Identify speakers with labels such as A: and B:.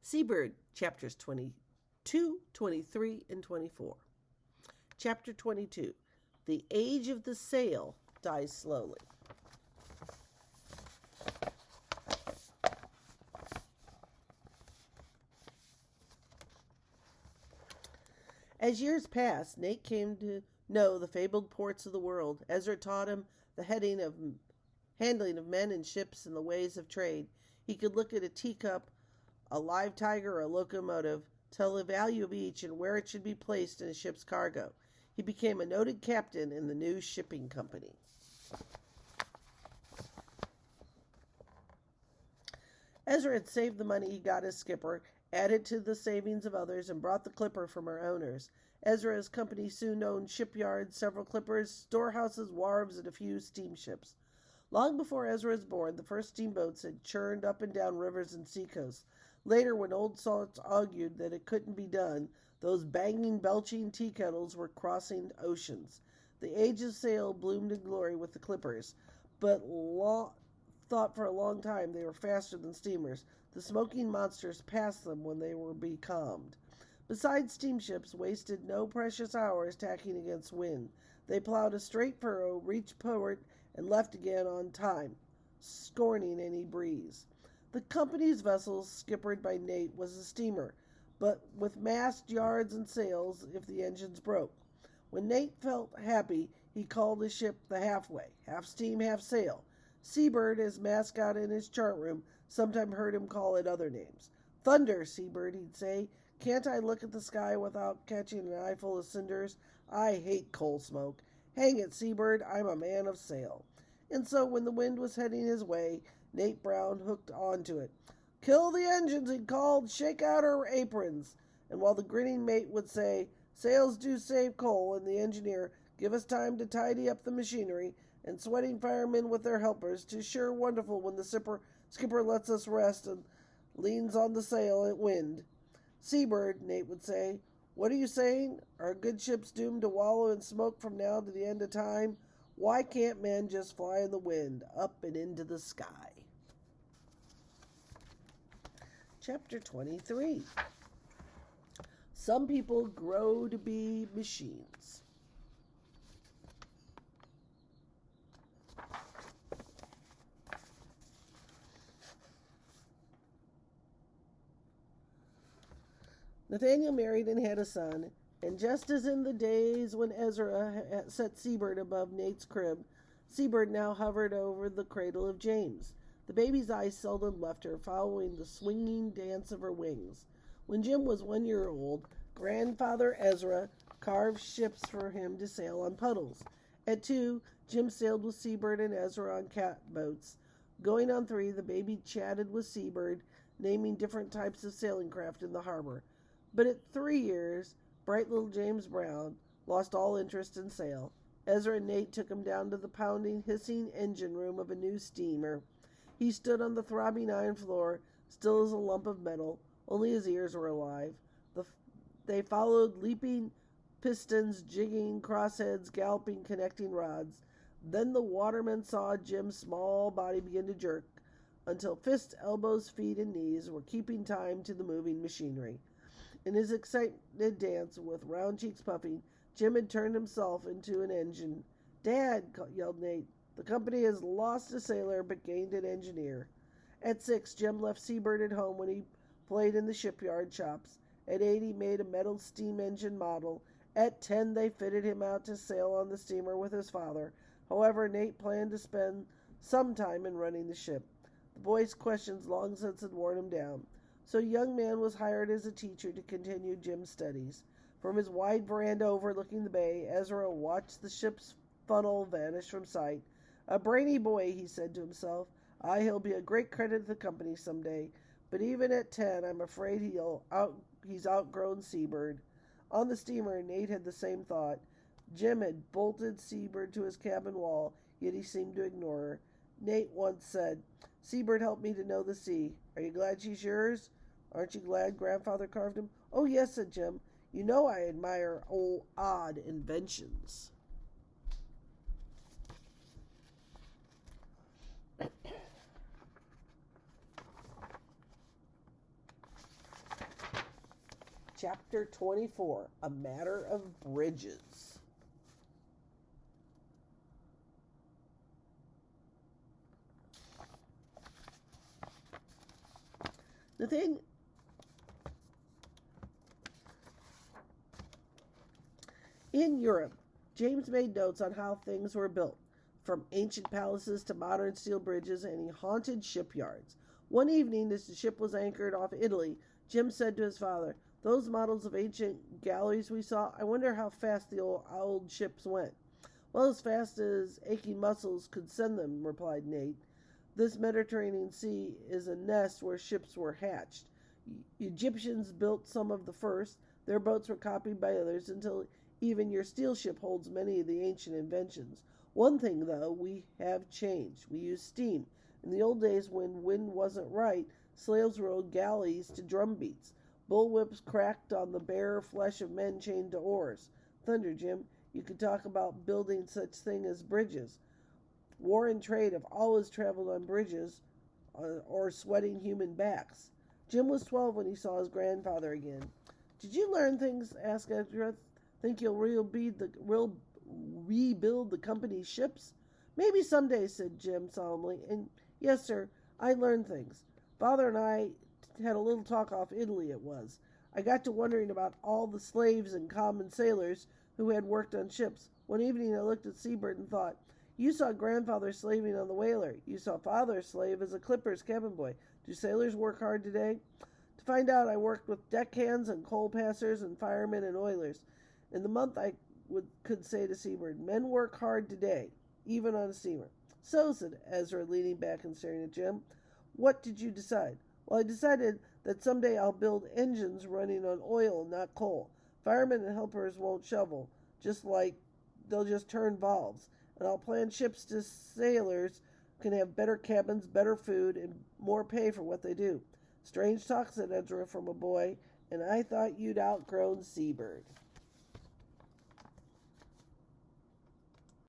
A: Seabird Chapters 22, 23, and 24. Chapter 22. The age of the sail dies slowly. As years passed, Nate came to know the fabled ports of the world. Ezra taught him the handling of men and ships and the ways of trade. He could look at a teacup, a live tiger, or a locomotive, tell the value of each and where it should be placed in a ship's cargo. He became a noted captain in the new shipping company. Ezra had saved the money he got as skipper, added to the savings of others, and brought the clipper from her owners. Ezra's company soon owned shipyards, several clippers, storehouses, wharves, and a few steamships. Long before Ezra was born, the first steamboats had churned up and down rivers and seacoasts. Later, when old salts argued that it couldn't be done, those banging, belching tea kettles were crossing oceans. The age of sail bloomed in glory with the clippers, but thought for a long time they were faster than steamers. The smoking monsters passed them when they were becalmed. Besides, steamships wasted no precious hours tacking against wind. They plowed a straight furrow, reached port, and left again on time, scorning any breeze. The company's vessel, skippered by Nate, was a steamer, but with mast, yards, and sails if the engines broke. When Nate felt happy, he called his ship the Halfway, half steam, half sail. Seabird, his mascot in his chart room, sometimes heard him call it other names. "Thunder, Seabird," he'd say. "Can't I look at the sky without catching an eyeful of cinders? I hate coal smoke. Hang it, Seabird, I'm a man of sail." And so when the wind was heading his way, Nate Brown hooked onto it. "Kill the engines," he called. "Shake out our aprons." And while the grinning mate would say, "Sails do save coal," and the engineer, "Give us time to tidy up the machinery," and sweating firemen with their helpers, "'Tis sure wonderful when the skipper lets us rest and leans on the sail at wind." "Seabird," Nate would say, "what are you saying? Are good ships doomed to wallow in smoke from now to the end of time? Why can't men just fly in the wind, up and into the sky?" Chapter 23. Some people grow to be machines. Nathaniel married and had a son, and just as in the days when Ezra set Seabird above Nate's crib, Seabird now hovered over the cradle of James. The baby's eyes seldom left her, following the swinging dance of her wings. When Jim was 1 year old, Grandfather Ezra carved ships for him to sail on puddles. At 2, Jim sailed with Seabird and Ezra on catboats. Going on 3, the baby chatted with Seabird, naming different types of sailing craft in the harbor. But at 3 years, bright little James Brown lost all interest in sail. Ezra and Nate took him down to the pounding, hissing engine room of a new steamer. He stood on the throbbing iron floor, still as a lump of metal. Only his ears were alive. They followed leaping pistons, jigging crossheads, galloping connecting rods. Then the waterman saw Jim's small body begin to jerk until fists, elbows, feet, and knees were keeping time to the moving machinery. In his excited dance, with round cheeks puffing, Jim had turned himself into an engine. "Dad," yelled Nate, "the company has lost a sailor but gained an engineer." At 6, Jim left Seabird at home when he played in the shipyard shops. At 8, he made a metal steam engine model. At 10, they fitted him out to sail on the steamer with his father. However, Nate planned to spend some time in running the ship. The boy's questions long since had worn him down. So a young man was hired as a teacher to continue Jim's studies. From his wide veranda overlooking the bay, Ezra watched the ship's funnel vanish from sight. "A brainy boy," he said to himself. "He'll be a great credit to the company someday. But even at 10, I'm afraid he's outgrown Seabird." On the steamer, Nate had the same thought. Jim had bolted Seabird to his cabin wall, yet he seemed to ignore her. Nate once said, "Seabird helped me to know the sea. Are you glad she's yours? Aren't you glad Grandfather carved him?" "Oh, yes," said Jim. "You know I admire odd inventions." Chapter 24, A Matter of Bridges. The thing in Europe, James made notes on how things were built, from ancient palaces to modern steel bridges, and he haunted shipyards. One evening, as the ship was anchored off Italy, Jim said to his father, "Those models of ancient galleries we saw, I wonder how fast the old ships went." "Well, as fast as aching muscles could send them," replied Nate. "This Mediterranean Sea is a nest where ships were hatched. Egyptians built some of the first. Their boats were copied by others until even your steel ship holds many of the ancient inventions. One thing, though, we have changed. We use steam. In the old days, when wind wasn't right, slaves rode galleys to drum beats. Bullwhips cracked on the bare flesh of men chained to oars. Thunder, Jim, you could talk about building such thing as bridges. War and trade have always traveled on bridges or sweating human backs." Jim was 12 when he saw his grandfather again. "Did you learn things?" asked Edgeworth. "Think you'll rebuild the company's ships?" "Maybe someday," said Jim solemnly. "And yes, sir, I learned things. Father and I had a little talk off Italy, it was. I got to wondering about all the slaves and common sailors who had worked on ships. One evening I looked at Seabird and thought, you saw grandfather slaving on the whaler. You saw father slave as a clipper's cabin boy. Do sailors work hard today?" To find out, I worked with deckhands and coal passers and firemen and oilers. In the month I could say to Seabird, "Men work hard today, even on a steamer." "So," said Ezra, leaning back and staring at Jim, "what did you decide?" "Well, I decided that someday I'll build engines running on oil, not coal. Firemen and helpers won't shovel, they'll just turn valves. And I'll plan ships so sailors can have better cabins, better food, and more pay for what they do." "Strange talk," said Ezra from a boy, "and I thought you'd outgrown Seabird."